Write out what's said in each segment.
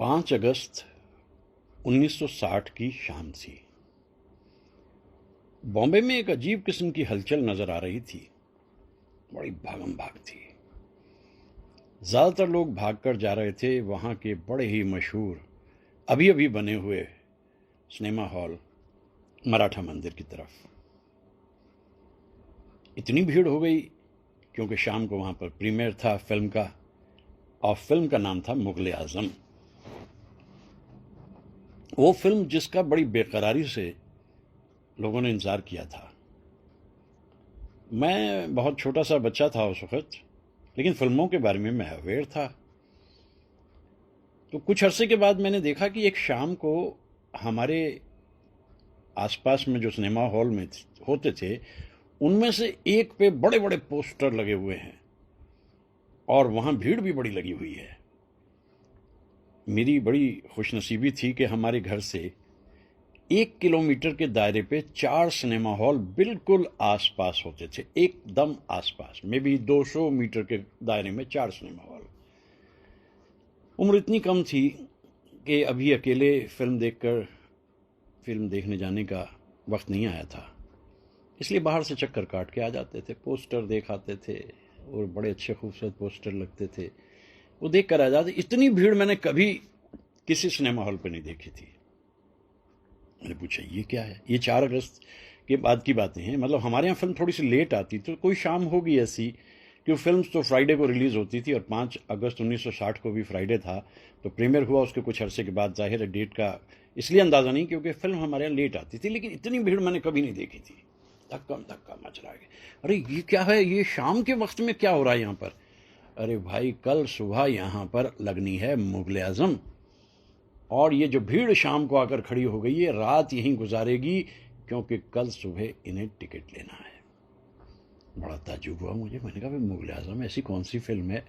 5 अगस्त 1960 की शाम थी। बॉम्बे में एक अजीब किस्म की हलचल नजर आ रही थी। बड़ी भागम भाग थी। ज्यादातर लोग भागकर जा रहे थे वहां के बड़े ही मशहूर अभी अभी बने हुए सिनेमा हॉल मराठा मंदिर की तरफ। इतनी भीड़ हो गई क्योंकि शाम को वहां पर प्रीमियर था फिल्म का, और फिल्म का नाम था मुगले आजम। वो फिल्म जिसका बड़ी बेकरारी से लोगों ने इंतजार किया था। मैं बहुत छोटा सा बच्चा था उस वक्त, लेकिन फिल्मों के बारे में मैं अवेयर था। तो कुछ अरसे के बाद मैंने देखा कि एक शाम को हमारे आसपास में जो सिनेमा हॉल में होते थे उनमें से एक पे बड़े बड़े पोस्टर लगे हुए हैं और वहां भीड़ भी बड़ी लगी हुई है। मेरी बड़ी खुशनसीबी थी कि हमारे घर से 1 किलोमीटर के दायरे पे 4 सिनेमा हॉल बिल्कुल आसपास होते थे, एकदम आसपास में भी 200 मीटर के दायरे में 4 सिनेमा हॉल। उम्र इतनी कम थी कि अभी अकेले फिल्म देखने जाने का वक्त नहीं आया था, इसलिए बाहर से चक्कर काट के आ जाते थे, पोस्टर देख आते थे और बड़े अच्छे खूबसूरत पोस्टर लगते थे, वो देख कर आ जाते। इतनी भीड़ मैंने कभी किसी सिनेमा हॉल पर नहीं देखी थी। मैंने पूछा ये क्या है? ये 4 अगस्त के बाद की बातें हैं, मतलब हमारे यहाँ फिल्म थोड़ी सी लेट आती तो कोई शाम होगी ऐसी कि फिल्म तो फ्राइडे को रिलीज होती थी, और 5 अगस्त 1960 को भी फ्राइडे था, तो प्रीमियर हुआ उसके कुछ अरसे के बाद। जाहिर है डेट का इसलिए अंदाज़ा नहीं क्योंकि फिल्म हमारे यहाँ लेट आती थी, लेकिन इतनी भीड़ मैंने कभी नहीं देखी थी। धक्का धक्का मच रहा है, अरे ये क्या है, ये शाम के वक्त में क्या हो रहा है यहाँ पर? अरे भाई, कल सुबह यहाँ पर लगनी है मुगले आजम, और ये जो भीड़ शाम को आकर खड़ी हो गई है रात यहीं गुजारेगी क्योंकि कल सुबह इन्हें टिकट लेना है। बड़ा ताज्जुब हुआ मुझे। मैंने कहा भाई मुगले आजम ऐसी कौन सी फिल्म है?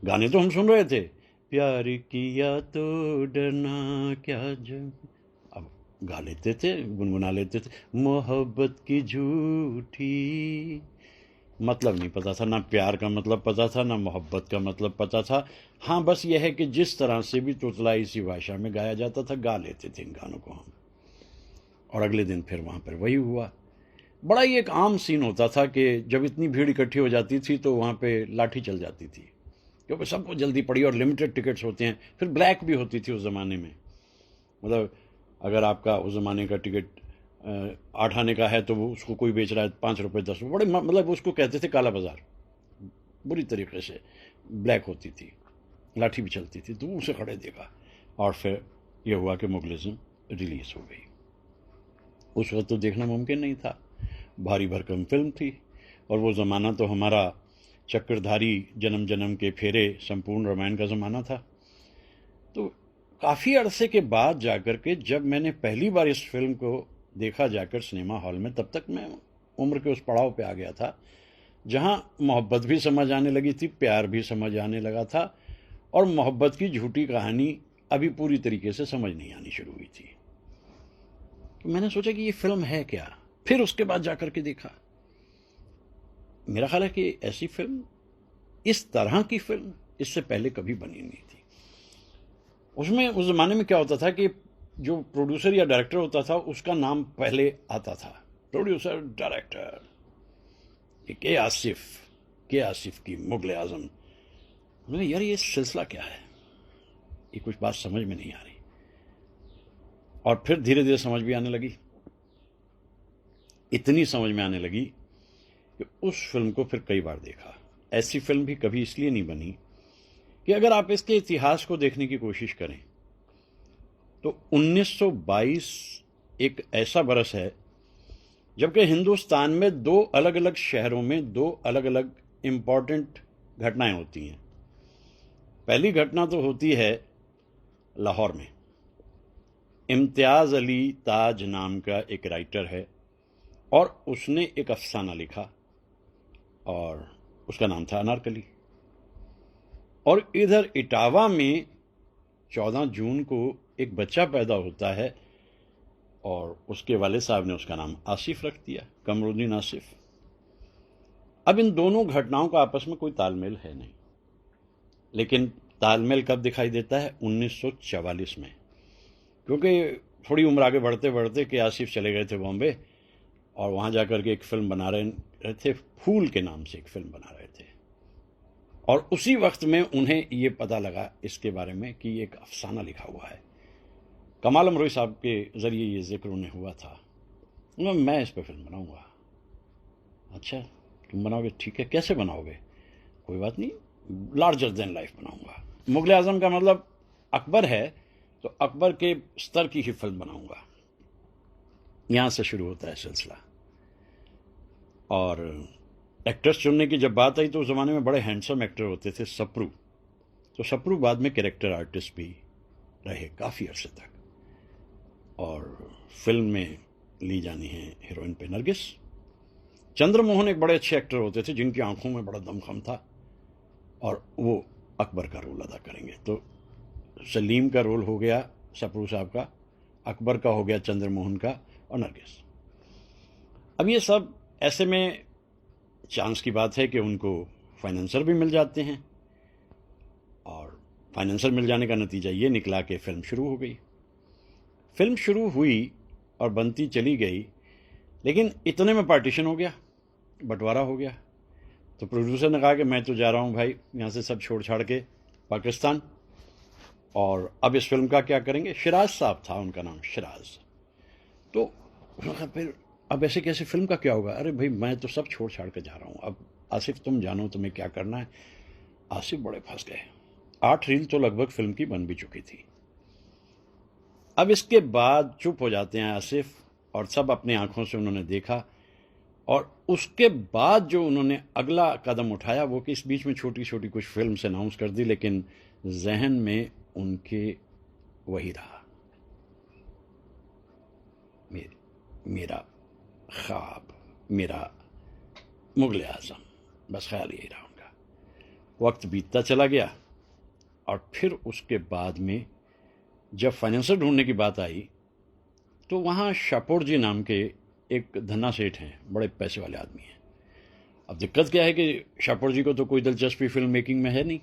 गाने तो हम सुन रहे थे, प्यार किया तो डरना क्या जंग, अब गा लेते थे, गुनगुना लेते थे, मोहब्बत की झूठी। मतलब नहीं पता था, ना प्यार का मतलब पता था, ना मोहब्बत का मतलब पता था। हाँ, बस यह है कि जिस तरह से भी तुतलाई सी भाषा में गाया जाता था गा लेते थे इन गानों को हम। और अगले दिन फिर वहाँ पर वही हुआ। बड़ा ही एक आम सीन होता था कि जब इतनी भीड़ इकट्ठी हो जाती थी तो वहाँ पे लाठी चल जाती थी, क्योंकि सबको जल्दी पड़ी और लिमिटेड टिकट्स होते हैं। फिर ब्लैक भी होती थी उस ज़माने में, मतलब अगर आपका उस ज़माने का टिकट 8 आने का है तो वो उसको कोई बेच रहा है 5 रुपये 10 रुपये, बड़े मतलब उसको कहते थे काला बाजार। बुरी तरीके से ब्लैक होती थी, लाठी भी चलती थी, दूर से खड़े देखा। और फिर यह हुआ कि मुगलिज़म रिलीज़ हो गई। उस वक्त तो देखना मुमकिन नहीं था, भारी भरकम फिल्म थी, और वो ज़माना तो हमारा चक्रधारी जन्म जन्म के फेरे संपूर्ण रामायण का ज़माना था। तो काफ़ी अरसे के बाद जाकर के जब मैंने पहली बार इस फिल्म को देखा जाकर सिनेमा हॉल में, तब तक मैं उम्र के उस पड़ाव पे आ गया था जहां मोहब्बत भी समझ आने लगी थी, प्यार भी समझ आने लगा था, और मोहब्बत की झूठी कहानी अभी पूरी तरीके से समझ नहीं आनी शुरू हुई थी। तो मैंने सोचा कि ये फिल्म है क्या। फिर उसके बाद जाकर के देखा। मेरा ख्याल है कि ऐसी फिल्म, इस तरह की फिल्म इससे पहले कभी बनी नहीं थी। उसमें उस ज़माने में क्या होता था कि जो प्रोड्यूसर या डायरेक्टर होता था उसका नाम पहले आता था, प्रोड्यूसर डायरेक्टर। के आसिफ की मुगले आजम। मुझे यार ये सिलसिला क्या है, ये कुछ बात समझ में नहीं आ रही। और फिर धीरे धीरे समझ भी आने लगी, इतनी समझ में आने लगी कि उस फिल्म को फिर कई बार देखा। ऐसी फिल्म भी कभी इसलिए नहीं बनी कि अगर आप इसके इतिहास को देखने की कोशिश करें तो 1922 एक ऐसा बरस है जबकि हिंदुस्तान में 2 अलग अलग शहरों में 2 अलग अलग इंपॉर्टेंट घटनाएं होती हैं। पहली घटना तो होती है लाहौर में। इम्तियाज अली ताज नाम का एक राइटर है और उसने एक अफसाना लिखा और उसका नाम था अनारकली। और इधर इटावा में 14 जून को एक बच्चा पैदा होता है और उसके वाले साहब ने उसका नाम आसिफ रख दिया, कमरुद्दीन आसिफ। अब इन दोनों घटनाओं का आपस में कोई तालमेल है नहीं, लेकिन तालमेल कब दिखाई देता है? 1944 में, क्योंकि थोड़ी उम्र आगे बढ़ते बढ़ते के आसिफ चले गए थे बॉम्बे और वहाँ जाकर के एक फिल्म बना रहे थे, फूल के नाम से एक फिल्म बना रहे थे। और उसी वक्त में उन्हें ये पता लगा इसके बारे में कि एक अफसाना लिखा हुआ है। कमाल अमरोही साहब के ज़रिए ये जिक्र उन्हें हुआ था। मैं इस पर फिल्म बनाऊंगा। अच्छा, तुम बनाओगे? ठीक है, कैसे बनाओगे? कोई बात नहीं, लार्जर देन लाइफ बनाऊंगा। मुगल आजम का मतलब अकबर है, तो अकबर के स्तर की ही फिल्म बनाऊंगा। यहां से शुरू होता है सिलसिला। और एक्टर्स चुनने की जब बात आई तो उस ज़माने में बड़े हैंडसम एक्टर होते थे, सप्रू। तो सप्रू बाद में कैरेक्टर आर्टिस्ट भी रहे काफ़ी अरसे तक, और फिल्म में ली जानी है हीरोइन पे नरगिस। चंद्रमोहन एक बड़े अच्छे एक्टर होते थे जिनकी आंखों में बड़ा दमखम था, और वो अकबर का रोल अदा करेंगे। तो सलीम का रोल हो गया सप्रू साहब का, अकबर का हो गया चंद्रमोहन का, और नरगिस। अब ये सब ऐसे में चांस की बात है कि उनको फाइनेंसर भी मिल जाते हैं, और फाइनेंसर मिल जाने का नतीजा ये निकला कि फिल्म शुरू हो गई। फिल्म शुरू हुई और बनती चली गई, लेकिन इतने में पार्टीशन हो गया, बंटवारा हो गया। तो प्रोड्यूसर ने कहा कि मैं तो जा रहा हूँ भाई यहाँ से सब छोड़ छाड़ के पाकिस्तान, और अब इस फिल्म का क्या करेंगे? शिराज साहब था उनका नाम, शिराज। तो फिर अब ऐसे कैसे, फिल्म का क्या होगा? अरे भाई मैं तो सब छोड़ छाड़ के जा रहा हूँ, अब आसिफ तुम जानो तुम्हें क्या करना है। आसिफ बड़े फंस गए। 8 रील तो लगभग फिल्म की बन भी चुकी थी। अब इसके बाद चुप हो जाते हैं आसिफ, और सब अपनी आंखों से उन्होंने देखा। और उसके बाद जो उन्होंने अगला कदम उठाया वो कि इस बीच में छोटी छोटी कुछ फिल्म से अनाउंस कर दी, लेकिन जहन में उनके वही रहा, मेरा ख्वाब, मेरा मुगल आजम, बस ख्याल यही रहा उनका। वक्त बीतता चला गया, और फिर उसके बाद में जब फाइनेंसर ढूंढने की बात आई तो वहाँ शापोर जी नाम के एक धन्ना सेठ हैं, बड़े पैसे वाले आदमी हैं। अब दिक्कत क्या है कि शापोर जी को तो कोई दिलचस्पी फिल्म मेकिंग में है नहीं,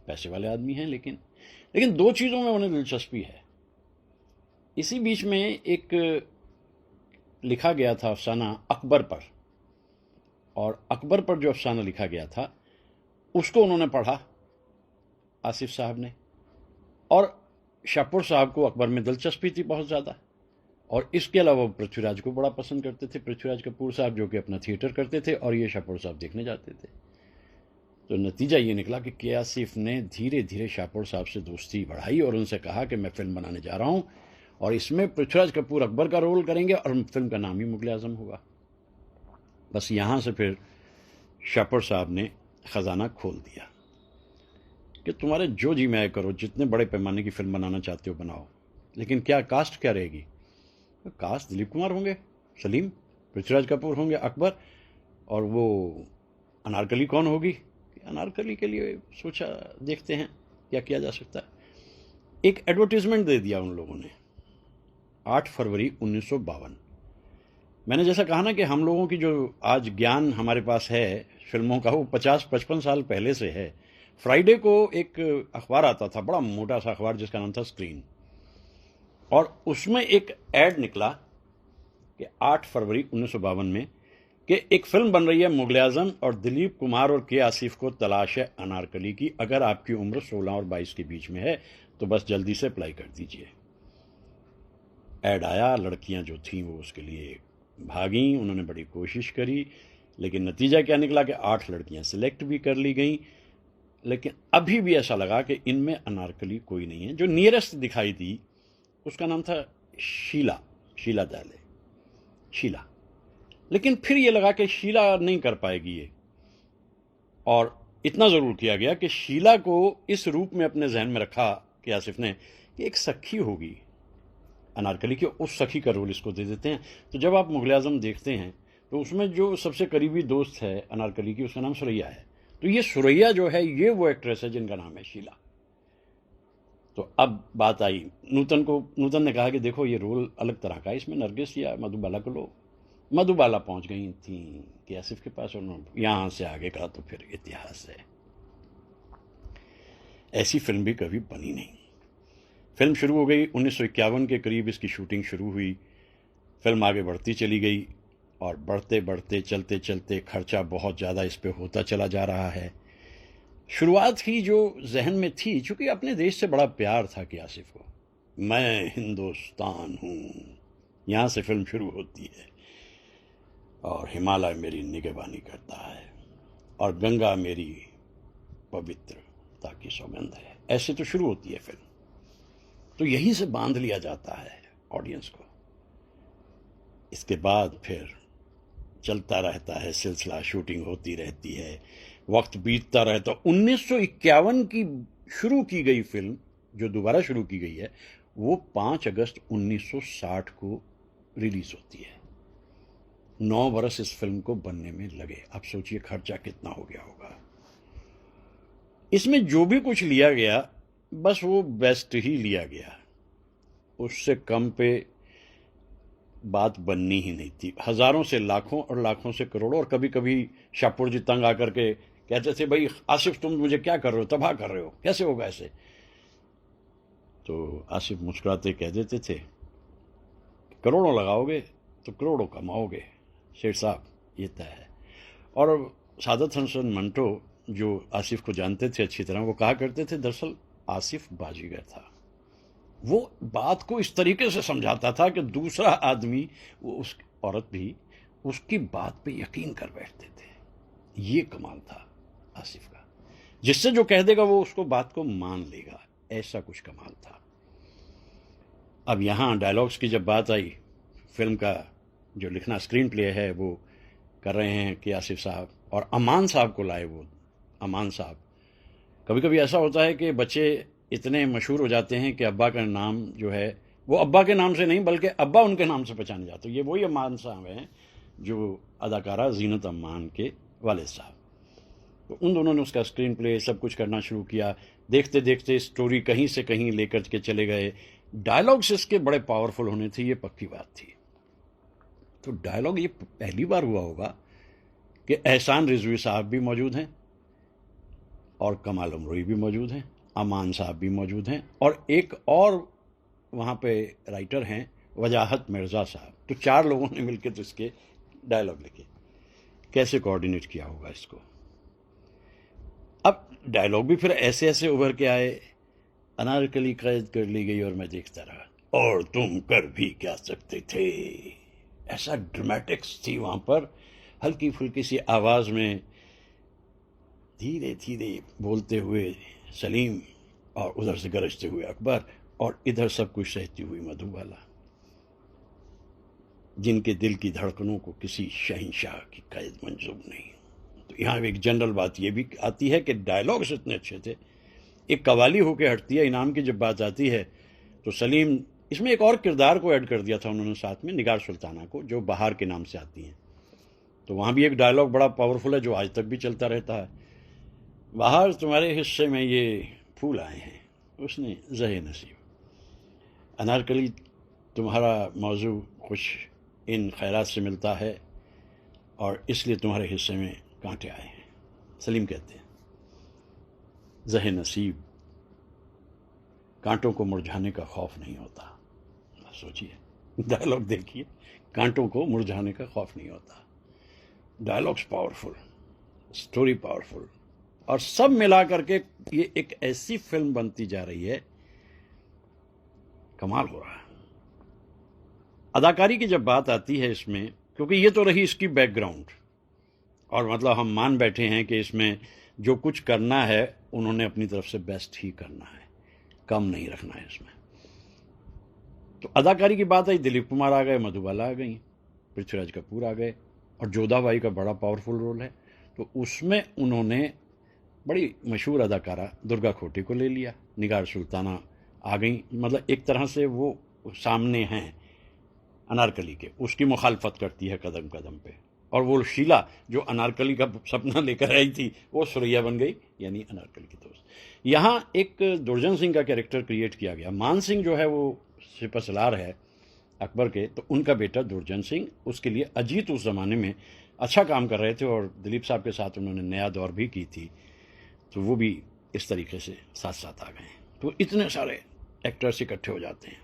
पैसे वाले आदमी हैं, लेकिन 2 चीज़ों में उन्हें दिलचस्पी है। इसी बीच में एक लिखा गया था अफसाना अकबर पर, और अकबर पर जो अफसाना लिखा गया था उसको उन्होंने पढ़ा आसिफ साहब ने, और शाहपुर साहब को अकबर में दिलचस्पी थी बहुत ज़्यादा, और इसके अलावा पृथ्वीराज को बड़ा पसंद करते थे, पृथ्वीराज कपूर साहब जो कि अपना थिएटर करते थे, और ये शाहपुर साहब देखने जाते थे। तो नतीजा ये निकला कि के आसिफ ने धीरे धीरे शाहपुर साहब से दोस्ती बढ़ाई और उनसे कहा कि मैं फिल्म बनाने जा रहा हूँ, और इसमें पृथ्वीराज कपूर अकबर का रोल करेंगे, और फिल्म का नाम ही मुगल आजम होगा। बस यहाँ से फिर शाहपुर साहब ने ख़जाना खोल दिया कि तुम्हारे जो जी में करो, जितने बड़े पैमाने की फिल्म बनाना चाहते हो बनाओ, लेकिन क्या कास्ट क्या रहेगी? कास्ट दिलीप कुमार होंगे, सलीम, पृथ्वीराज कपूर होंगे, अकबर, और वो अनारकली कौन होगी? अनारकली के लिए सोचा देखते हैं क्या किया जा सकता है। एक एडवर्टीजमेंट दे दिया उन लोगों ने 8 फरवरी 1952। मैंने जैसा कहा ना कि हम लोगों की जो आज ज्ञान हमारे पास है फिल्मों का, वो 50-55 साल पहले से है। फ्राइडे को एक अखबार आता था, बड़ा मोटा सा अखबार जिसका नाम था स्क्रीन, और उसमें एक ऐड निकला कि 8 फरवरी 1952 में कि एक फिल्म बन रही है मुगल आजम, और दिलीप कुमार और के आसिफ को तलाश है अनारकली की। अगर आपकी उम्र 16 और 22 के बीच में है तो बस जल्दी से अप्लाई कर दीजिए। ऐड आया, लड़कियां जो थीं वो उसके लिए भागीं, उन्होंने बड़ी कोशिश करी, लेकिन नतीजा क्या निकला कि 8 लड़कियां सिलेक्ट भी कर ली गईं। लेकिन अभी भी ऐसा लगा कि इनमें अनारकली कोई नहीं है। जो नियरेस्ट दिखाई दी उसका नाम था शीला दयाले, शीला। लेकिन फिर ये लगा कि शीला नहीं कर पाएगी ये, और इतना ज़रूर किया गया कि शीला को इस रूप में अपने जहन में रखा कि आसिफ ने कि एक सखी होगी अनारकली की, उस सखी का रोल इसको दे देते हैं। तो जब आप मुगल आजम देखते हैं तो उसमें जो सबसे करीबी दोस्त है अनारकली की, उसका नाम सुरैया है। तो ये सुरैया जो है ये वो एक्ट्रेस है जिनका नाम है शीला। तो अब बात आई नूतन ने कहा कि देखो ये रोल अलग तरह का है, इसमें नरगिस या मधुबाला को लो। मधुबाला पहुंच गई थी कि आसिफ के पास, उन्होंने यहाँ से आगे का तो फिर इतिहास है। ऐसी फिल्म भी कभी बनी नहीं। फिल्म शुरू हो गई 1951 के करीब, इसकी शूटिंग शुरू हुई। फिल्म आगे बढ़ती चली गई और बढ़ते बढ़ते चलते चलते खर्चा बहुत ज़्यादा इस पे होता चला जा रहा है। शुरुआत ही जो जहन में थी, चूंकि अपने देश से बड़ा प्यार था कि आसिफ को, मैं हिंदुस्तान हूँ, यहाँ से फिल्म शुरू होती है और हिमालय मेरी निगहबानी करता है और गंगा मेरी पवित्रता की सौगंध है, ऐसे तो शुरू होती है फिल्म। तो यहीं से बांध लिया जाता है ऑडियंस को। इसके बाद फिर चलता रहता है सिलसिला, शूटिंग होती रहती है, वक्त बीतता रहता। 1951 की शुरू की गई फिल्म जो दोबारा शुरू की गई है वो 5 अगस्त 1960 को रिलीज होती है। 9 बरस इस फिल्म को बनने में लगे। आप सोचिए खर्चा कितना हो गया होगा। इसमें जो भी कुछ लिया गया बस वो बेस्ट ही लिया गया, उससे कम पे बात बननी ही नहीं थी। हजारों से लाखों और लाखों से करोड़ों, और कभी कभी शाहपुर जी तंग आकर के कहते थे, भाई आसिफ तुम मुझे क्या कर रहे हो, तबाह कर रहे हो, कैसे होगा ऐसे। तो आसिफ मुस्कुराते कह देते थे, करोड़ों लगाओगे तो करोड़ों कमाओगे शेर साहब, ये तय है। और सादत हसन मंटो जो आसिफ को जानते थे अच्छी तरह, वो कहा करते थे दरअसल आसिफ बाजीगर था। वो बात को इस तरीके से समझाता था कि दूसरा आदमी, वो उस औरत भी उसकी बात पे यकीन कर बैठते थे। ये कमाल था आसिफ का, जिससे जो कह देगा वो उसको बात को मान लेगा, ऐसा कुछ कमाल था। अब यहां डायलॉग्स की जब बात आई, फिल्म का जो लिखना स्क्रीन प्ले है वो कर रहे हैं कि आसिफ साहब, और अमान साहब को लाए वो अमान साहब। कभी कभी ऐसा होता है कि बच्चे इतने मशहूर हो जाते हैं कि अब्बा का नाम जो है वो अब्बा के नाम से नहीं बल्कि अब्बा उनके नाम से पहचाने जाते। ये वही अमान साहब हैं जो अदाकारा जीनत अमान के वालिद साहब। तो उन दोनों ने उसका स्क्रीन प्ले सब कुछ करना शुरू किया। देखते देखते स्टोरी कहीं से कहीं लेकर के चले गए। डायलॉग्स इसके बड़े पावरफुल होने थे, ये पक्की बात थी। तो डायलॉग ये पहली बार हुआ होगा कि एहसान रिजवी साहब भी मौजूद हैं और कमाल अमरोही भी मौजूद हैं, अमान साहब भी मौजूद हैं, और एक और वहाँ पे राइटर हैं वजाहत मिर्ज़ा साहब। तो 4 लोगों ने मिलकर तो इसके डायलॉग लिखे। कैसे कोऑर्डिनेट किया होगा इसको। अब डायलॉग भी फिर ऐसे ऐसे उभर के आए, अनारकली कैद कर ली गई और मैं देखता रहा, और तुम कर भी क्या सकते थे। ऐसा ड्रामेटिक्स थी वहाँ पर, हल्की फुल्की सी आवाज़ में धीरे धीरे बोलते हुए सलीम, और उधर से गरजते हुए अकबर, और इधर सब कुछ सहती हुई मधुबाला, जिनके दिल की धड़कनों को किसी शहंशाह की कैद मंजूर नहीं। तो यहाँ एक जनरल बात ये भी आती है कि डायलॉग्स इतने अच्छे थे। एक कवाली होके हटती है। इनाम की जब बात आती है तो सलीम, इसमें एक और किरदार को ऐड कर दिया था उन्होंने साथ में, निगार सुल्ताना को, जो बहार के नाम से आती हैं। तो वहाँ भी एक डायलॉग बड़ा पावरफुल है जो आज तक भी चलता रहता है, बहार तुम्हारे हिस्से में ये फूल आए हैं, उसने ज़हे नसीब, अनारकली तुम्हारा मौजू कुछ इन खैरात से मिलता है और इसलिए तुम्हारे हिस्से में कांटे आए हैं। सलीम कहते हैं ज़हे नसीब, कांटों को मुरझाने का खौफ नहीं होता। सोचिए, डायलॉग देखिए, कांटों को मुरझाने का खौफ नहीं होता। डायलॉग्स पावरफुल, स्टोरी पावरफुल, और सब मिला करके ये एक ऐसी फिल्म बनती जा रही है, कमाल हो रहा है। अदाकारी की जब बात आती है इसमें, क्योंकि ये तो रही इसकी बैकग्राउंड, और मतलब हम मान बैठे हैं कि इसमें जो कुछ करना है उन्होंने अपनी तरफ से बेस्ट ही करना है, कम नहीं रखना है इसमें। तो अदाकारी की बात आई, दिलीप कुमार आ गए, मधुबाला आ गई, पृथ्वीराज कपूर आ गए, और जोधाबाई का बड़ा पावरफुल रोल है। तो उसमें उन्होंने बड़ी मशहूर अदाकारा दुर्गा खोटे को ले लिया, निगार सुल्ताना आ गई। मतलब एक तरह से वो सामने हैं अनारकली के, उसकी मुखालफत करती है कदम कदम पे। और वो शीला जो अनारकली का सपना लेकर आई थी, वो सुरैया बन गई, यानी अनारकली की दोस्त। यहाँ एक दुर्जन सिंह का कैरेक्टर क्रिएट किया गया। मान सिंह जो है वो सिपहसालार है अकबर के, तो उनका बेटा दुर्जन सिंह, उसके लिए अजीत उस ज़माने में अच्छा काम कर रहे थे, और दिलीप साहब के साथ उन्होंने नया दौर भी की थी, तो वो भी इस तरीके से साथ साथ आ गए हैं। तो इतने सारे एक्टर्स इकट्ठे हो जाते हैं।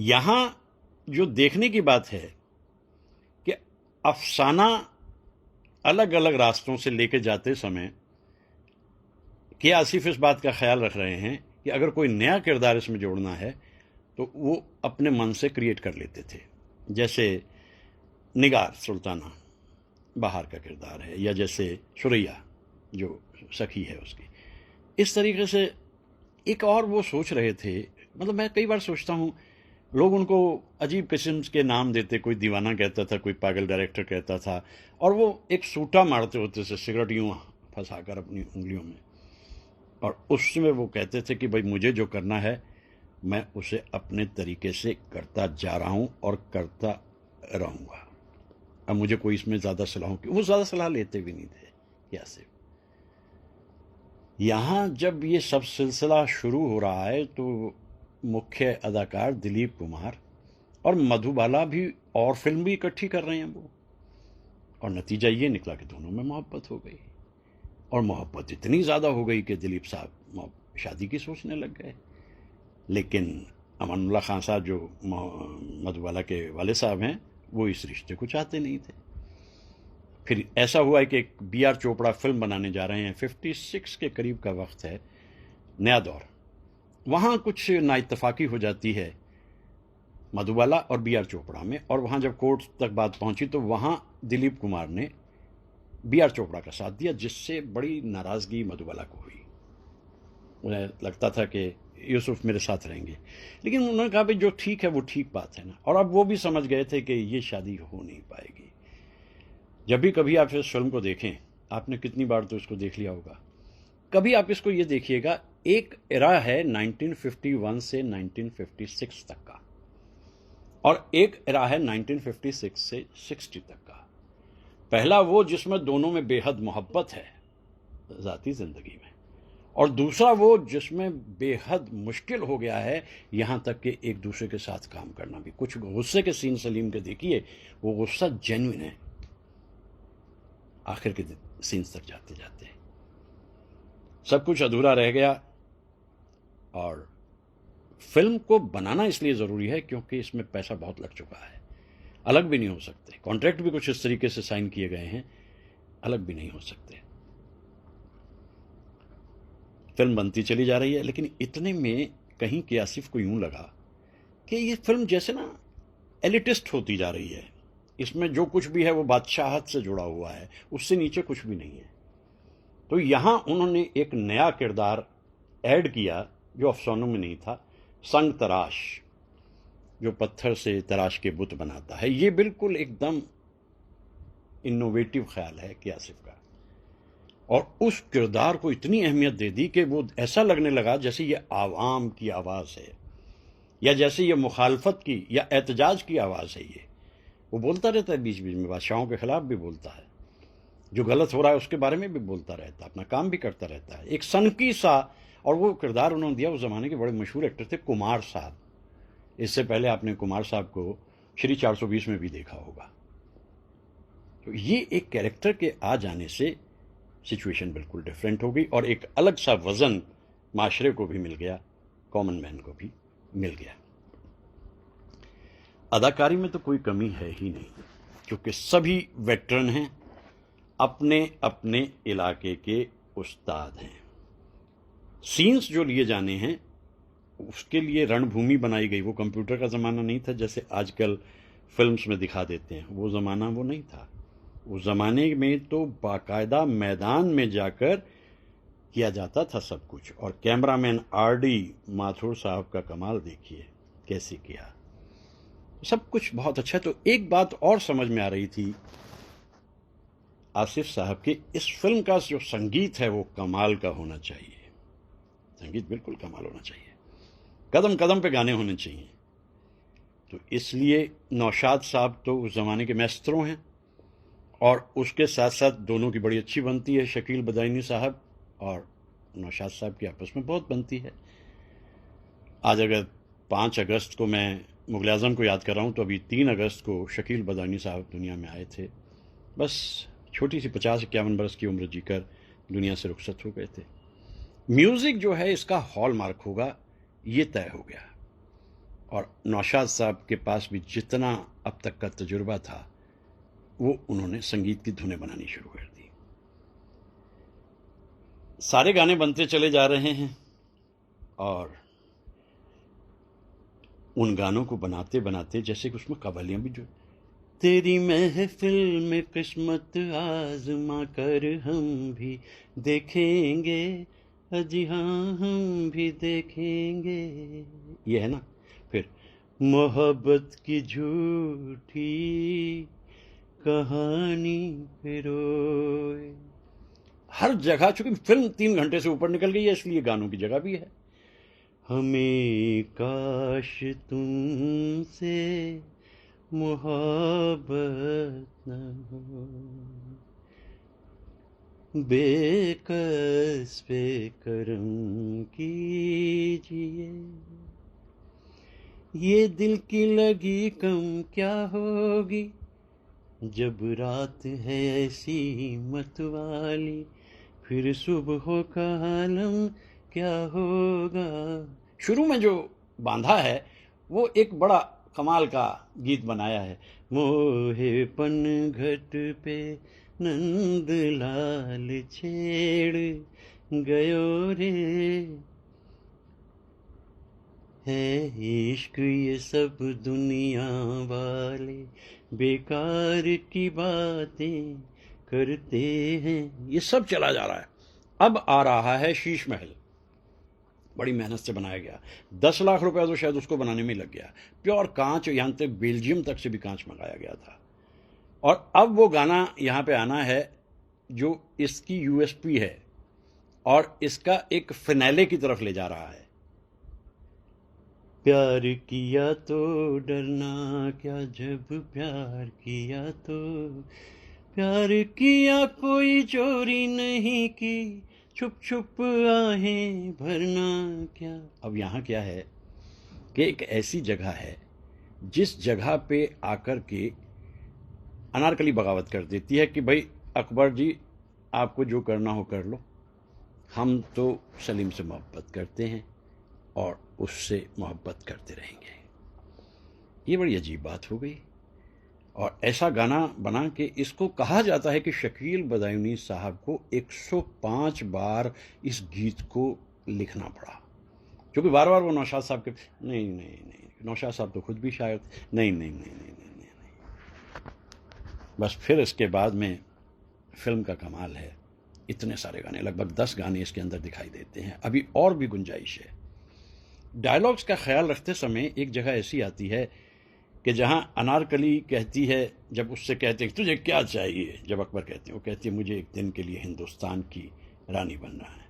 यहां जो देखने की बात है कि अफसाना अलग अलग रास्तों से लेके जाते समय के आसिफ इस बात का ख्याल रख रहे हैं कि अगर कोई नया किरदार इसमें जोड़ना है तो वो अपने मन से क्रिएट कर लेते थे। जैसे निगार सुल्ताना बाहर का किरदार है, या जैसे सुरैया जो सखी है उसकी, इस तरीके से एक और वो सोच रहे थे। मतलब मैं कई बार सोचता हूँ, लोग उनको अजीब किस्म के नाम देते, कोई दीवाना कहता था, कोई पागल डायरेक्टर कहता था, और वो एक सूटा मारते होते थे सिगरेट यूं फंसाकर अपनी उंगलियों में, और उसमें वो कहते थे कि भाई मुझे जो करना है मैं उसे अपने तरीके से करता जा रहा हूं और करता रहूंगा। अब मुझे कोई इसमें ज़्यादा सलाह की, वो ज़्यादा सलाह लेते भी नहीं थे। क्या से यहाँ जब ये सब सिलसिला शुरू हो रहा है तो मुख्य अदाकार दिलीप कुमार और मधुबाला भी और फिल्म भी इकट्ठी कर रहे हैं वो, और नतीजा ये निकला कि दोनों में मोहब्बत हो गई, और मोहब्बत इतनी ज़्यादा हो गई कि दिलीप साहब शादी की सोचने लग गए। लेकिन अमानुल्लाह खान साहब जो मधुबाला के वाले साहब हैं वो इस रिश्ते को चाहते नहीं थे। फिर ऐसा हुआ है कि एक बी.आर. चोपड़ा फिल्म बनाने जा रहे हैं, 56 के करीब का वक्त है, नया दौर। वहाँ कुछ नाइत्तफाकी हो जाती है मधुबाला और बी.आर. चोपड़ा में, और वहाँ जब कोर्ट तक बात पहुँची तो वहाँ दिलीप कुमार ने बी.आर. चोपड़ा का साथ दिया, जिससे बड़ी नाराज़गी मधुबाला को हुई। उन्हें लगता था कि यूसुफ मेरे साथ रहेंगे, लेकिन उन्होंने कहा भाई जो ठीक है वो ठीक बात है ना, और अब वो भी समझ गए थे कि ये शादी हो नहीं पाएगी। जब भी कभी आप इस फिल्म को देखें, आपने कितनी बार तो इसको देख लिया होगा, कभी आप इसको ये देखिएगा, एक एरा है 1951 से 1956 तक का, और एक एरा है 1956 से 60 तक का। पहला वो जिसमें दोनों में बेहद मोहब्बत है ज़ाती ज़िंदगी में, और दूसरा वो जिसमें बेहद मुश्किल हो गया है यहाँ तक कि एक दूसरे के साथ काम करना भी। कुछ गुस्से के सीन सलीम के देखिए, वो गुस्सा जेन्युइन है आखिर के सीन्स तक जाते जाते। सब कुछ अधूरा रह गया, और फिल्म को बनाना इसलिए ज़रूरी है क्योंकि इसमें पैसा बहुत लग चुका है, अलग भी नहीं हो सकते। कॉन्ट्रैक्ट भी कुछ इस तरीके से साइन किए गए हैं, अलग भी नहीं हो सकते। फिल्म बनती चली जा रही है, लेकिन इतने में कहीं के आसिफ को यूं लगा कि ये फिल्म जैसे ना एलिटिस्ट होती जा रही है, इसमें जो कुछ भी है वो बादशाहत से जुड़ा हुआ है, उससे नीचे कुछ भी नहीं है। तो यहां उन्होंने एक नया किरदार ऐड किया जो अफसानों में नहीं था, संग तराश, जो पत्थर से तराश के बुत बनाता है। ये बिल्कुल एकदम इनोवेटिव ख्याल है कि आसिफ का, और उस किरदार को इतनी अहमियत दे दी कि वो ऐसा लगने लगा जैसे ये आवाम की आवाज़ है, या जैसे ये मुखालफत की या एहतजाज की आवाज़ है। ये वो बोलता रहता है बीच बीच में, बादशाहों के खिलाफ भी बोलता है, जो गलत हो रहा है उसके बारे में भी बोलता रहता है, अपना काम भी करता रहता है, एक सनकी सा। और वो किरदार उन्होंने दिया, उस ज़माने के बड़े मशहूर एक्टर थे कुमार साहब। इससे पहले आपने कुमार साहब को श्री 420 में भी देखा होगा। तो ये एक कैरेक्टर के आ जाने से सिचुएशन बिल्कुल डिफरेंट हो गई, और एक अलग सा वज़न माशरे को भी मिल गया, कॉमन मैन को भी मिल गया। अदाकारी में तो कोई कमी है ही नहीं, क्योंकि सभी वेटरन हैं, अपने अपने इलाके के उस्ताद हैं। सीन्स जो लिए जाने हैं उसके लिए रणभूमि बनाई गई। वो कंप्यूटर का ज़माना नहीं था जैसे आजकल फिल्म्स में दिखा देते हैं, वो ज़माना वो नहीं था। उस ज़माने में तो बाकायदा मैदान में जाकर किया जाता था सब कुछ। और कैमरामैन आर.डी. माथुर साहब का कमाल देखिए कैसे किया, सब कुछ बहुत अच्छा। तो एक बात और समझ में आ रही थी आसिफ साहब की, इस फिल्म का जो संगीत है वो कमाल का होना चाहिए, संगीत बिल्कुल कमाल होना चाहिए, कदम कदम पे गाने होने चाहिए। तो इसलिए नौशाद साहब तो उस ज़माने के मैस्त्रों हैं, और उसके साथ साथ दोनों की बड़ी अच्छी बनती है। शकील बदायूनी साहब और नौशाद साहब की आपस में बहुत बनती है। आज अगर 5 अगस्त को मैं मुग़ल आज़म को याद कर रहा हूँ, तो अभी 3 अगस्त को शकील बदायूनी साहब दुनिया में आए थे। बस छोटी सी 50-51 बरस की उम्र जीकर दुनिया से रुखसत हो गए थे। म्यूज़िक जो है इसका हॉलमार्क होगा, ये तय हो गया। और नौशाद साहब के पास भी जितना अब तक का तजुर्बा था, वो उन्होंने संगीत की धुनें बनानी शुरू कर दी। सारे गाने बनते चले जा रहे हैं और उन गानों को बनाते बनाते जैसे कि उसमें कव्वालियां भी जो, तेरी महफिल में किस्मत आजमा कर हम भी देखेंगे, अजी हाँ हम भी देखेंगे, ये है ना। फिर मोहब्बत की झूठी कहानी फिरोए, हर जगह, चूंकि फिल्म 3 घंटे से ऊपर निकल गई है इसलिए गानों की जगह भी है। हमें काश तुमसे मोहब्बत न हो, बेकस पे करम कीजिए, ये दिल की लगी कम क्या होगी, जब रात है ऐसी मतवाली, फिर सुबह का आलम क्या होगा। शुरू में जो बांधा है वो एक बड़ा कमाल का गीत बनाया है। मोहे पनघट पे नंद लाल छेड़ गयो रे, है इश्क ये सब दुनिया वाले बेकार की बातें करते हैं। ये सब चला जा रहा है। अब आ रहा है शीश महल, बड़ी मेहनत से बनाया गया। 10 लाख रुपया तो शायद उसको बनाने में लग गया। प्योर कांच, यहाँ तक बेल्जियम तक से भी कांच मंगाया गया था। और अब वो गाना यहाँ पे आना है जो इसकी यूएसपी है और इसका एक फिनाले की तरफ ले जा रहा है। प्यार किया तो डरना क्या, जब प्यार किया तो, प्यार किया कोई चोरी नहीं की, छुप छुप आहें भरना क्या। अब यहाँ क्या है कि एक ऐसी जगह है जिस जगह पे आकर के अनारकली बगावत कर देती है कि भाई अकबर जी आपको जो करना हो कर लो, हम तो सलीम से मोहब्बत करते हैं और उससे मोहब्बत करते रहेंगे। ये बड़ी अजीब बात हो गई। और ऐसा गाना बना के इसको कहा जाता है कि शकील बदायूनी साहब को 105 बार इस गीत को लिखना पड़ा, क्योंकि बार बार वो नौशाद साहब के नहीं, नौशाद साहब तो खुद भी शायद नहीं। बस फिर इसके बाद में फिल्म का कमाल है, इतने सारे गाने, लगभग 10 गाने इसके अंदर दिखाई देते हैं। अभी और भी गुंजाइश है। डायलॉग्स का ख्याल रखते समय एक जगह ऐसी आती है कि जहां अनारकली कहती है, जब उससे कहते हैं तुझे क्या चाहिए, जब अकबर कहते हैं, वो कहती है मुझे एक दिन के लिए हिंदुस्तान की रानी बनना है।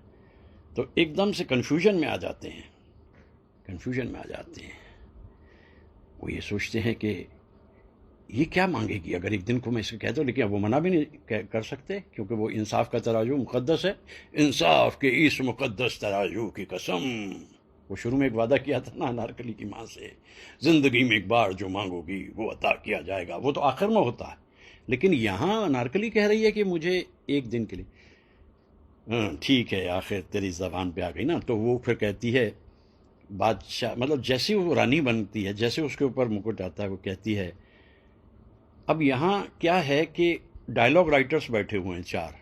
तो एकदम से कन्फ्यूजन में आ जाते हैं। वो ये सोचते हैं कि ये क्या मांगेगी अगर एक दिन को मैं इसे कहता हूँ, लेकिन अब वो मना भी नहीं कर सकते क्योंकि वो इंसाफ का तराजू मुकद्दस है। इंसाफ के इस मुकद्दस तराजू की कसम, वो शुरू में एक वादा किया था ना अनारकली की माँ से, जिंदगी में एक बार जो मांगोगी वो अता किया जाएगा, वो तो आखिर में होता है। लेकिन यहाँ अनारकली कह रही है कि मुझे एक दिन के लिए, ठीक है आखिर तेरी ज़बान पे आ गई ना। तो वो फिर कहती है बादशाह, मतलब जैसे वो रानी बनती है, जैसे उसके ऊपर मुकुट आता है, वो कहती है। अब यहाँ क्या है कि डायलॉग राइटर्स बैठे हुए हैं 4,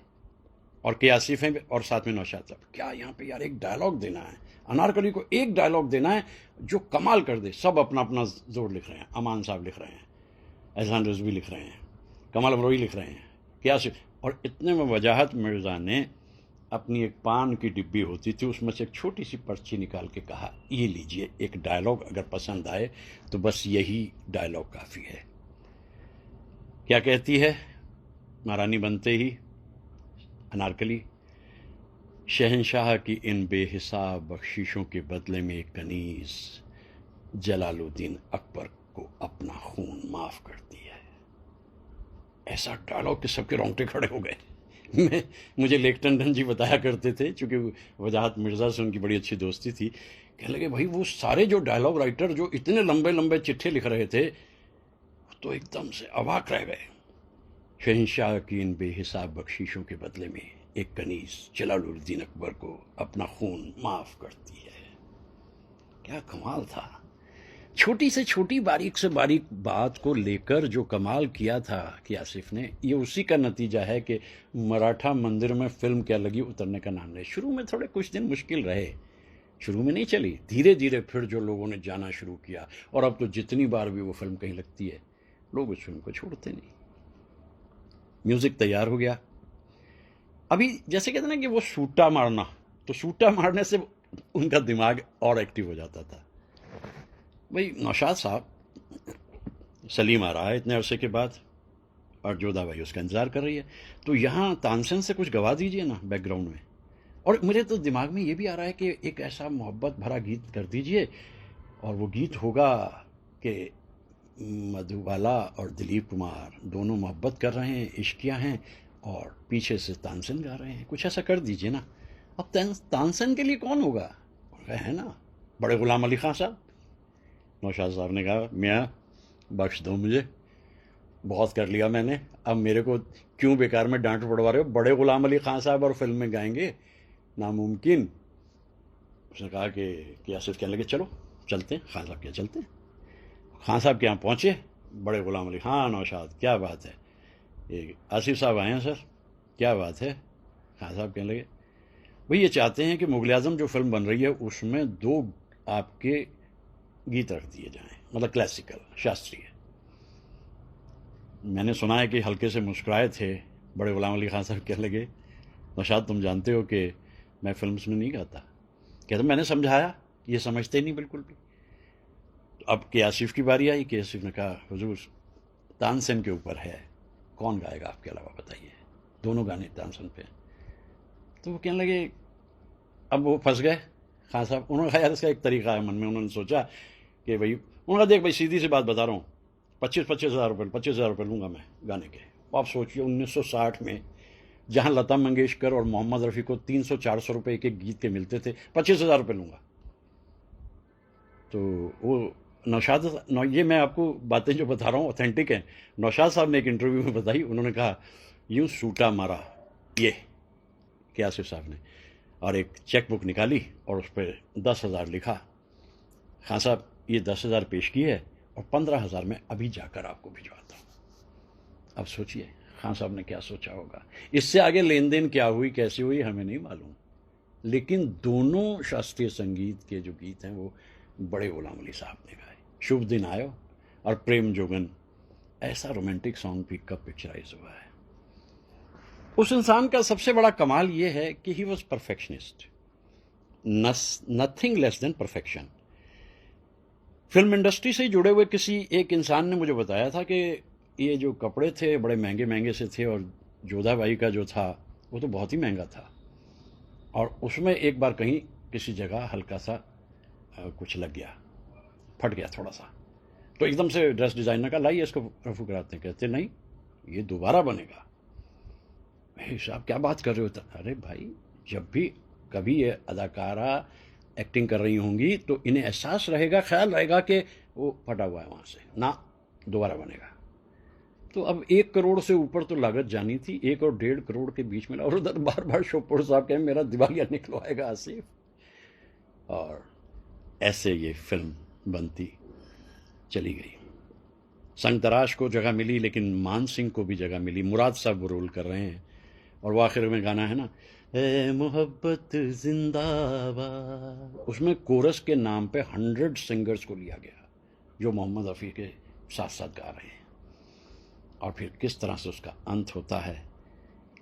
और के आसिफ हैं और साथ में नौशाद साहब। क्या यहाँ पे यार एक डायलॉग देना है, अनारकली को एक डायलॉग देना है जो कमाल कर दे। सब अपना अपना जोर लिख रहे हैं। अमान साहब लिख रहे हैं, एहसान रिजवी लिख रहे हैं, कमाल अमरोही लिख रहे हैं, के आसिफ। और इतने में वजाहत मिर्ज़ा ने अपनी एक पान की डिब्बी होती थी, उसमें से एक छोटी सी पर्ची निकाल के कहा, ये लीजिए, एक डायलॉग अगर पसंद आए तो बस यही डायलॉग काफ़ी है। क्या कहती है महारानी बनते ही अनारकली, शहंशाह की इन बेहिसाब बख्शिशों के बदले में एक कनीज जलालुद्दीन अकबर को अपना खून माफ करती है। ऐसा डायलॉग कि सबके रोंगटे खड़े हो गए। मुझे लेक टंडन जी बताया करते थे, चूँकि वजाहत मिर्ज़ा से उनकी बड़ी अच्छी दोस्ती थी। कहने लगे भाई वो सारे जो डायलॉग राइटर जो इतने लंबे लंबे चिट्ठे लिख रहे थे तो एकदम से अवाक रह गए। शहंशाह की इन बेहिसाब बख्शिशों के बदले में एक कनीज जलालुद्दीन अकबर को अपना खून माफ करती है। क्या कमाल था। छोटी से छोटी बारीक से बारीक बात को लेकर जो कमाल किया था कि आसिफ ने, ये उसी का नतीजा है कि मराठा मंदिर में फिल्म क्या लगी उतरने का नाम नहीं। शुरू में थोड़े कुछ दिन मुश्किल रहे, शुरू में नहीं चली, धीरे धीरे फिर जो लोगों ने जाना शुरू किया, और अब तो जितनी बार भी वो फिल्म कहीं लगती है लोग उस फिल्म को छोड़ते नहीं। म्यूजिक तैयार हो गया। अभी जैसे कहते ना कि वो सूटा मारना, तो सूटा मारने से उनका दिमाग और एक्टिव हो जाता था। भाई नौशाद साहब, सलीम आ रहा है इतने अरसे के बाद और जोधा भाई उसका इंतजार कर रही है, तो यहाँ तानसेन से कुछ गवा दीजिए ना बैकग्राउंड में। और मुझे तो दिमाग में ये भी आ रहा है कि एक ऐसा मोहब्बत भरा गीत कर दीजिए, और वो गीत होगा कि मधुबाला और दिलीप कुमार दोनों मोहब्बत कर रहे हैं, इश्किया हैं, और पीछे से तानसेन गा रहे हैं। कुछ ऐसा कर दीजिए ना। अब तानसेन के लिए कौन होगा? है ना बड़े गुलाम अली खान साहब। नौशाद साहब ने कहा, मियाँ बख्श दो मुझे, बहुत कर लिया मैंने, अब मेरे को क्यों बेकार में डांट पड़वा रहे हो? बड़े गुलाम अली खान साहब और फिल्म में गाएंगे, नामुमकिन। उसने कहा कि आसिफ कहने लगे चलो चलते हैं खान साहब के यहाँ चलते हैं। खान साहब के यहाँ पहुँचे, बड़े गुलाम अली, हाँ नौशाद क्या बात है, ये आसिफ साहब आए हैं सर, क्या बात है? खान साहब कहने लगे, भाई ये चाहते हैं कि मुगल आज़म जो फिल्म बन रही है उसमें 2 आपके गीत रख दिए जाएं, मतलब क्लासिकल, शास्त्रीय। मैंने सुना है कि हल्के से मुस्कुराए थे बड़े गुलाम अली खान साहब। कहने लगे, नौशाद तुम जानते हो कि मैं फिल्म्स में नहीं गाता। कहते मैंने समझाया, ये समझते ही नहीं बिल्कुल भी। तो अब के आसिफ की बारी आई कि आसिफ ने कहा, हुजूर तानसेन के ऊपर है, कौन गाएगा आपके अलावा बताइए? दोनों गाने तानसेन पे। तो वो कहने लगे, अब वो फंस गए खान साहब। उन्होंने कहा यार इसका एक तरीका है मन में। उन्होंने सोचा कि भाई, उन्होंने देख भाई सीधी सी बात बता रहा हूँ, 25,000 रुपये लूँगा मैं गाने के। आप सोचिए 1960 में जहाँ लता मंगेशकर और मोहम्मद रफ़ी को 300-400 रुपये एक एक गीत के मिलते थे, 25,000 रुपये लूँगा। तो वो नौशाद, ये मैं आपको बातें जो बता रहा हूँ ऑथेंटिक हैं। नौशाद साहब ने एक इंटरव्यू में बताई, उन्होंने कहा यूँ सूटा मारा ये कि आसिफ साहब ने, और एक चेक बुक निकाली और उस पर 10,000 लिखा। खान साहब ये 10,000 पेश की है और 15,000 में अभी जाकर आपको भिजवाता हूँ। अब सोचिए खान साहब ने क्या सोचा होगा। इससे आगे लेन देन क्या हुई, कैसे हुई, हमें नहीं मालूम, लेकिन दोनों शास्त्रीय संगीत के जो गीत हैं वो बड़े गुलाम अली साहब ने गाए। शुभ दिन आयो और प्रेम जोगन, ऐसा रोमांटिक सॉन्ग भी कब पिक्चराइज हुआ है। उस इंसान का सबसे बड़ा कमाल ये है कि he was perfectionist, nothing less than perfection. Film industry से जुड़े हुए किसी एक इंसान ने मुझे बताया था कि ये जो कपड़े थे बड़े महंगे महंगे से थे, और जोधा बाई का जो था वो तो बहुत ही महंगा था, और उसमें एक बार कहीं किसी जगह हल्का सा कुछ लग गया, फट गया थोड़ा सा। तो एकदम से ड्रेस डिज़ाइनर का लाइए इसको रफू कराते हैं। कहते नहीं ये दोबारा बनेगा। साहब क्या बात कर रहे हो? अरे भाई जब भी कभी ये अदाकारा एक्टिंग कर रही होंगी तो इन्हें एहसास रहेगा, ख्याल रहेगा कि वो फटा हुआ है वहाँ से ना, दोबारा बनेगा। तो अब 1 करोड़ से ऊपर तो लागत जानी थी, 1 और 1.5 करोड़ के बीच में, और उधर बार बार शोपुर साहब कहें मेरा दिवालिया निकलवाएगा आसिफ। और ऐसे ये फिल्म बनती चली गई। संग तराश को जगह मिली, लेकिन मान सिंह को भी जगह मिली। मुराद साहब वो रोल कर रहे हैं, और वो आखिर में गाना है ना, ए मोहब्बत जिंदाबाद, उसमें कोरस के नाम पे 100 सिंगर्स को लिया गया जो मोहम्मद रफ़ी के साथ साथ गा रहे हैं। और फिर किस तरह से उसका अंत होता है,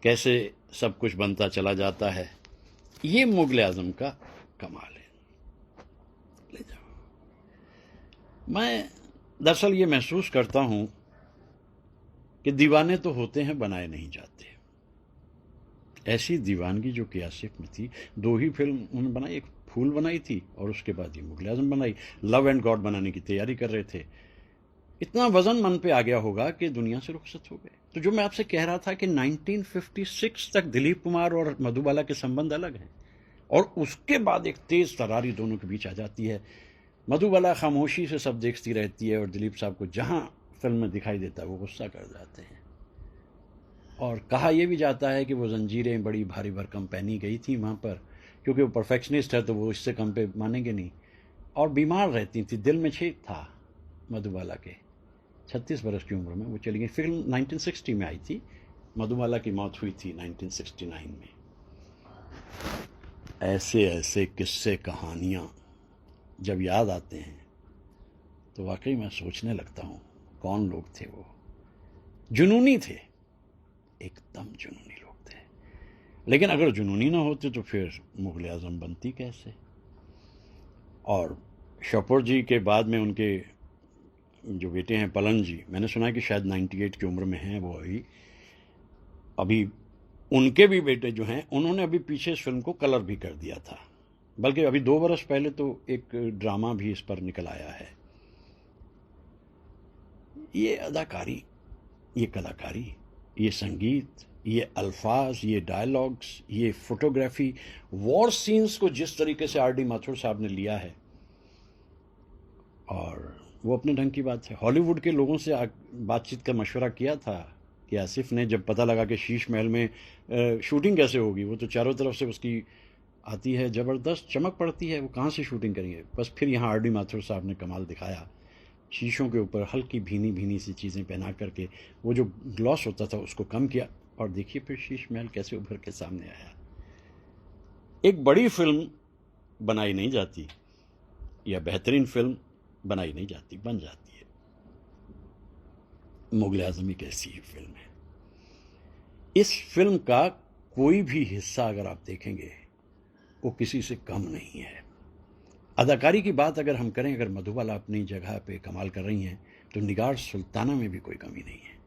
कैसे सब कुछ बनता चला जाता है, ये मुगल आज़म का कमाल है। ले जाओ। मैं दरअसल ये महसूस करता हूँ कि दीवाने तो होते हैं, बनाए नहीं जाते। ऐसी दीवानगी जो कि आसिफ में थी, 2 ही फिल्म उन्होंने बनाई, एक फूल बनाई थी और उसके बाद ये मुगल आज़म बनाई। लव एंड गॉड बनाने की तैयारी कर रहे थे। इतना वजन मन पे आ गया होगा कि दुनिया से रुखसत हो गए। तो जो मैं आपसे कह रहा था कि 1956 तक दिलीप कुमार और मधुबाला के संबंध अलग हैं, और उसके बाद एक तेज तरारी दोनों के बीच आ जाती है। मधुबाला खामोशी से सब देखती रहती है, और दिलीप साहब को जहां फिल्म में दिखाई देता है वो गुस्सा कर जाते हैं। और कहा यह भी जाता है कि वो जंजीरें बड़ी भारी भरकम पहनी गई थी वहाँ पर, क्योंकि वो परफेक्शनिस्ट है तो वो इससे कम पे मानेंगे नहीं, और बीमार रहती थी, दिल में छेद था मधुबाला के। 36 बरस की उम्र में वो चली गई। फिल्म 1960 में आई थी, मधुबाला की मौत हुई थी 1969 में। ऐसे ऐसे किस्से कहानियाँ जब याद आते हैं तो वाकई मैं सोचने लगता हूँ कौन लोग थे वो। जुनूनी थे, एकदम जुनूनी लोग थे। लेकिन अगर जुनूनी ना होते तो फिर मुगल आजम बनती कैसे। और शपूर जी के बाद में उनके जो बेटे हैं पलन जी, मैंने सुना है कि शायद 98 की उम्र में हैं वो अभी उनके भी बेटे जो हैं उन्होंने अभी पीछे इस फिल्म को कलर भी कर दिया था, बल्कि अभी 2 बरस पहले तो एक ड्रामा भी इस पर निकल आया है। ये अदाकारी, ये कलाकारी, ये संगीत, ये अल्फाज, ये डायलॉग्स, ये फोटोग्राफी, वॉर सीन्स को जिस तरीके से आर डी माथुर साहब ने लिया है, और वो अपने ढंग की बात है। हॉलीवुड के लोगों से बातचीत का मशवरा किया था कि आसिफ ने, जब पता लगा कि शीश महल में शूटिंग कैसे होगी, वो तो चारों तरफ से उसकी आती है ज़बरदस्त चमक पड़ती है, वो कहाँ से शूटिंग करेंगे। बस फिर यहाँ आर डी माथुर साहब ने कमाल दिखाया, शीशों के ऊपर हल्की भीनी भीनी सी चीज़ें पहना करके वो जो ग्लॉस होता था उसको कम किया, और देखिए फिर शीश महल कैसे उभर के सामने आया। एक बड़ी फिल्म बनाई नहीं जाती, या बेहतरीन फिल्म बनाई नहीं जाती, बन जाती है। मुगल आजम एक ऐसी ही फिल्म है। इस फिल्म का कोई भी हिस्सा अगर आप देखेंगे वो किसी से कम नहीं है। अदाकारी की बात अगर हम करें, अगर मधुबाला अपनी जगह पे कमाल कर रही हैं, तो निगार सुल्ताना में भी कोई कमी नहीं है।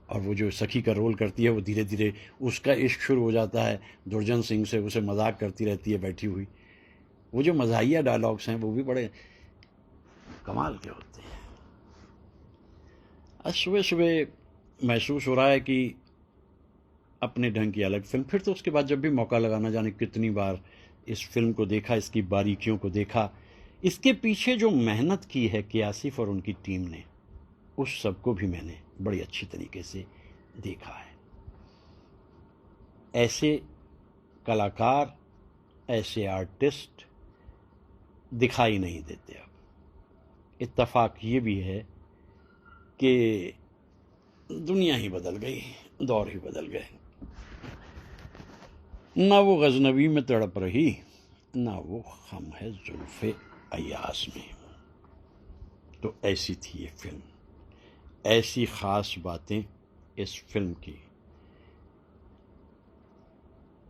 और वो जो सखी का रोल करती है, वो धीरे धीरे उसका इश्क शुरू हो जाता है दुर्जन सिंह से, उसे मजाक करती रहती है बैठी हुई। वो जो मज़ाहिया डायलॉग्स हैं वो भी बड़े कमाल के होते हैं। आज सुबह सुबह महसूस हो रहा है कि अपने ढंग की अलग फिल्म। फिर तो उसके बाद जब भी मौका लगा, ना जाने कितनी बार इस फिल्म को देखा, इसकी बारीकियों को देखा, इसके पीछे जो मेहनत की है कि आसिफ और उनकी टीम ने, उस सब को भी मैंने बड़ी अच्छी तरीके से देखा है। ऐसे कलाकार, ऐसे आर्टिस्ट दिखाई नहीं देते अब। इत्तफाक ये भी है कि दुनिया ही बदल गई, दौर ही बदल गए। ना वो गजनबी में तड़प रही, ना वो खम है जुल्फे अयास में। तो ऐसी थी ये फिल्म, ऐसी ख़ास बातें इस फिल्म की।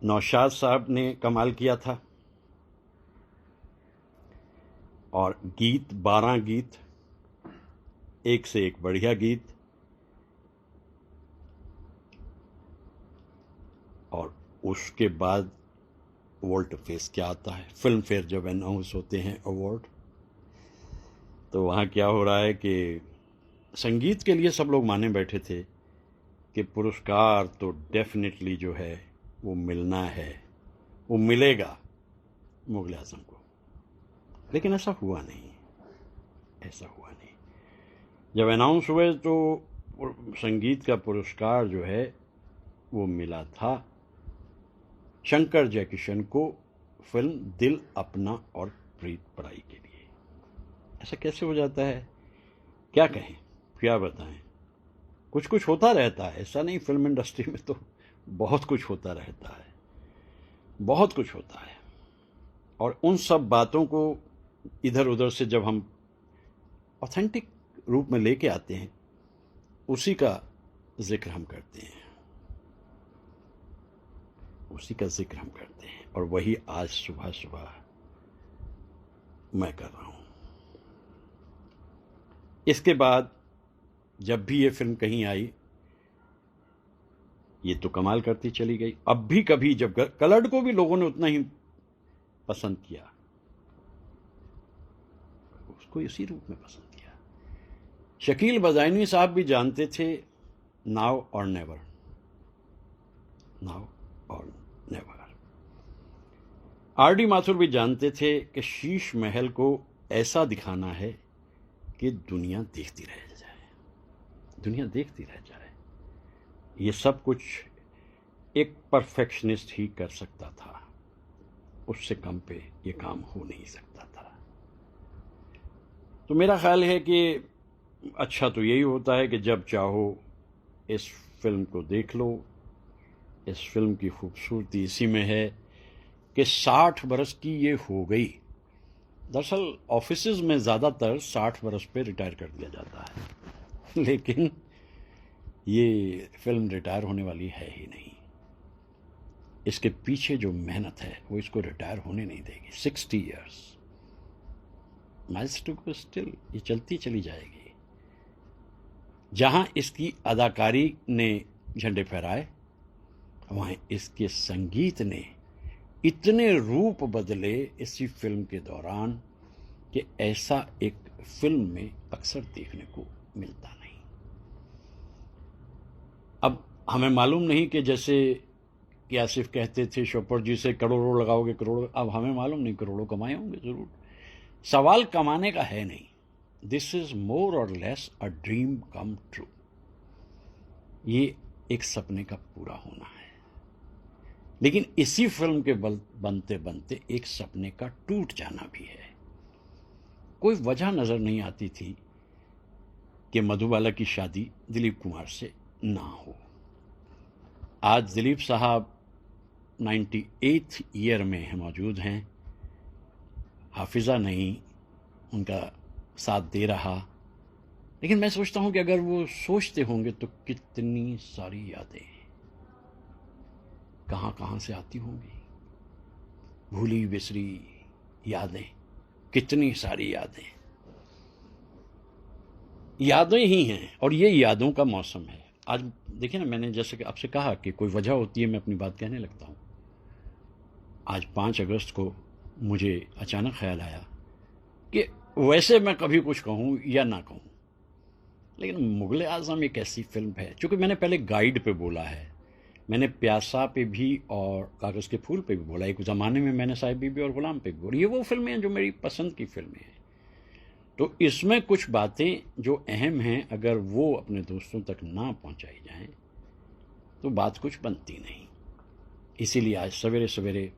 नौशाद साहब ने कमाल किया था, और गीत, 12 गीत, एक से एक बढ़िया गीत। और उसके बाद वोल्ट फेस क्या आता है, फिल्म फेयर जब अनाउंस होते हैं अवार्ड, तो वहाँ क्या हो रहा है कि संगीत के लिए सब लोग माने बैठे थे कि पुरस्कार तो डेफिनेटली जो है वो मिलना है, वो मिलेगा मुगल आजम को। लेकिन ऐसा हुआ नहीं, ऐसा हुआ नहीं। जब अनाउंस हुए तो संगीत का पुरस्कार जो है वो मिला था शंकर जयकिशन को, फिल्म दिल अपना और प्रीत पराई के लिए। ऐसा कैसे हो जाता है, क्या कहें, क्या बताएं। कुछ कुछ होता रहता है, ऐसा नहीं। फिल्म इंडस्ट्री में तो बहुत कुछ होता रहता है, बहुत कुछ होता है। और उन सब बातों को इधर उधर से जब हम ऑथेंटिक रूप में लेके आते हैं, उसी का जिक्र हम करते हैं, उसी का जिक्र हम करते हैं। और वही आज सुबह सुबह मैं कर रहा हूं। इसके बाद जब भी ये फिल्म कहीं आई, ये तो कमाल करती चली गई। अब भी कभी जब कलर्ड को भी लोगों ने उतना ही पसंद किया, उसको इसी रूप में पसंद किया। शकील बदायूनी साहब भी जानते थे नाउ और नेवर, नाउ और नेवर। आर डी माथुर भी जानते थे कि शीश महल को ऐसा दिखाना है कि दुनिया देखती रह जाए, दुनिया देखती रह जाए। ये सब कुछ एक परफेक्शनिस्ट ही कर सकता था, उससे कम पे ये काम हो नहीं सकता था। तो मेरा ख्याल है कि अच्छा तो यही होता है कि जब चाहो इस फिल्म को देख लो। इस फिल्म की खूबसूरती इसी में है कि 60 बरस की ये हो गई। दरअसल ऑफिसेज में ज़्यादातर 60 बरस पे रिटायर कर दिया जाता है, लेकिन ये फिल्म रिटायर होने वाली है ही नहीं। इसके पीछे जो मेहनत है वो इसको रिटायर होने नहीं देगी। 60 ईयर्स माइलस्टोन को स्टिल ये चलती चली जाएगी। जहां इसकी अदाकारी ने झंडे फहराए, वहां इसके संगीत ने इतने रूप बदले इसी फिल्म के दौरान कि ऐसा एक फिल्म में अक्सर देखने को मिलता नहीं। अब हमें मालूम नहीं कि जैसे कि आसिफ कहते थे चोपड़ जी से करोड़ों लगाओगे करोड़ों, अब हमें मालूम नहीं करोड़ों कमाए होंगे जरूर। सवाल कमाने का है नहीं। दिस इज मोर और less a dream come true. ये एक सपने का पूरा होना है। लेकिन इसी फिल्म के बनते बनते एक सपने का टूट जाना भी है। कोई वजह नजर नहीं आती थी कि मधुबाला की शादी दिलीप कुमार से ना हो। आज दिलीप साहब 98th ईयर में मौजूद हैं। हाफिज़ा नहीं उनका साथ दे रहा, लेकिन मैं सोचता हूं कि अगर वो सोचते होंगे तो कितनी सारी यादें कहां कहां से आती होंगी। भूली बिसरी यादें, कितनी सारी यादें ही हैं। और ये यादों का मौसम है। आज देखिए ना, मैंने जैसे कि आपसे कहा कि कोई वजह होती है मैं अपनी बात कहने लगता हूं। आज 5 अगस्त को मुझे अचानक ख्याल आया कि वैसे मैं कभी कुछ कहूं या ना कहूं, लेकिन मुगल आजम एक ऐसी फिल्म है, चूंकि मैंने पहले गाइड पे बोला है, मैंने प्यासा पे भी और कागज़ के फूल पे भी बोला, एक ज़माने में मैंने साहिब बीबी और गुलाम पे भी बोला। ये वो फिल्में हैं जो मेरी पसंद की फिल्में हैं। तो इसमें कुछ बातें जो अहम हैं, अगर वो अपने दोस्तों तक ना पहुंचाई जाएं तो बात कुछ बनती नहीं। इसीलिए आज सवेरे सवेरे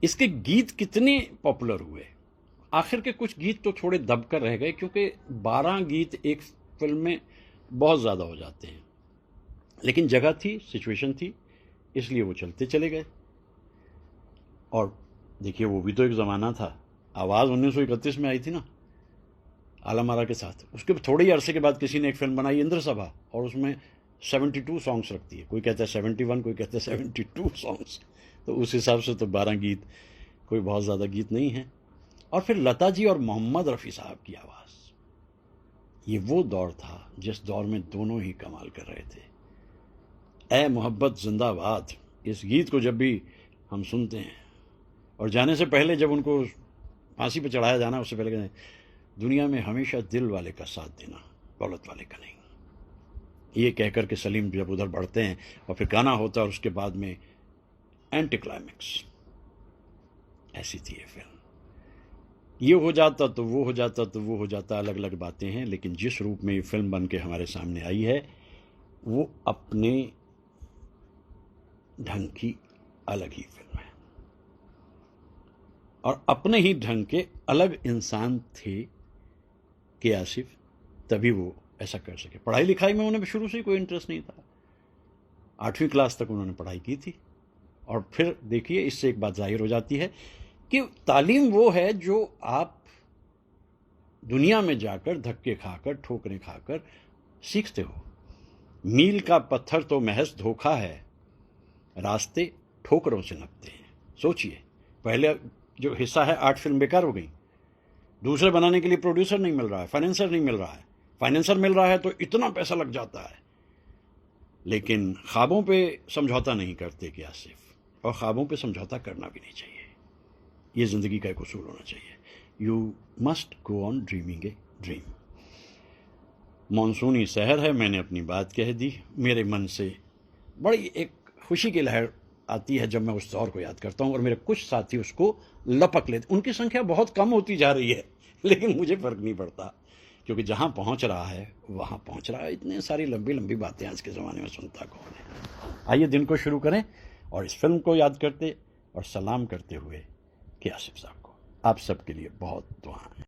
इसके गीत कितने पॉपुलर हुए। आखिर के कुछ गीत तो थोड़े दबकर रह गए, क्योंकि 12 गीत एक फिल्म में बहुत ज़्यादा हो जाते हैं। लेकिन जगह थी, सिचुएशन थी, इसलिए वो चलते चले गए। और देखिए, वो भी तो एक ज़माना था। आवाज़ 1931 में आई थी ना, आलम आरा के साथ। उसके थोड़े ही अरसे के बाद किसी ने एक फिल्म बनाई इंद्र सभा, और उसमें 72 सॉन्ग्स रखती है। कोई कहता है 71, कोई कहता है 72 सॉन्ग्स। तो उस हिसाब से तो 12 गीत कोई बहुत ज़्यादा गीत नहीं है। और फिर लता जी और मोहम्मद रफ़ी साहब की आवाज़, ये वो दौर था जिस दौर में दोनों ही कमाल कर रहे थे। ऐ मोहब्बत जिंदाबाद, इस गीत को जब भी हम सुनते हैं, और जाने से पहले जब उनको फांसी पर चढ़ाया जाना, उससे पहले कहते हैं, दुनिया में हमेशा दिल वाले का साथ देना, दौलत वाले का नहीं। ये कहकर के सलीम जब उधर बढ़ते हैं और फिर गाना होता है, और उसके बाद में एंटी क्लाइमैक्स। ऐसी थी ये फिल्म। ये हो जाता तो वो हो जाता, तो वो हो जाता, अलग अलग बातें हैं। लेकिन जिस रूप में ये फिल्म बन के हमारे सामने आई है, वो अपने ढंग की अलग ही फिल्म है, और अपने ही ढंग के अलग इंसान थे के आसिफ, तभी वो ऐसा कर सके। पढ़ाई लिखाई में उन्हें शुरू से ही कोई इंटरेस्ट नहीं था। 8वीं क्लास तक उन्होंने पढ़ाई की थी। और फिर देखिए, इससे एक बात जाहिर हो जाती है कि तालीम वो है जो आप दुनिया में जाकर धक्के खाकर, ठोकरें खाकर सीखते हो। मील का पत्थर तो महज धोखा है, रास्ते ठोकरों से नपते हैं। सोचिए, पहले जो हिस्सा है 8 फिल्म बेकार हो गई। दूसरे बनाने के लिए प्रोड्यूसर नहीं मिल रहा है, फाइनेंसर नहीं मिल रहा है। फाइनेंसर मिल रहा है तो इतना पैसा लग जाता है। लेकिन ख्वाबों पे समझौता नहीं करते कि आसिफ, और ख्वाबों पे समझौता करना भी नहीं चाहिए। ये ज़िंदगी का एक उसूल होना चाहिए। You must go on dreaming a dream. मानसूनी शहर है, मैंने अपनी बात कह दी। मेरे मन से बड़ी एक खुशी की लहर आती है जब मैं उस दौर को याद करता हूँ, और मेरे कुछ साथी उसको लपक लेते। उनकी संख्या बहुत कम होती जा रही है, लेकिन मुझे फ़र्क नहीं पड़ता, क्योंकि जहाँ पहुँच रहा है वहाँ पहुँच रहा है। इतनी सारी लंबी लंबी बातें आज के ज़माने में सुनता कौन है। आइए दिन को शुरू करें और इस फिल्म को याद करते और सलाम करते हुए कि आसिफ साहब को आप सबके लिए बहुत दुआएं।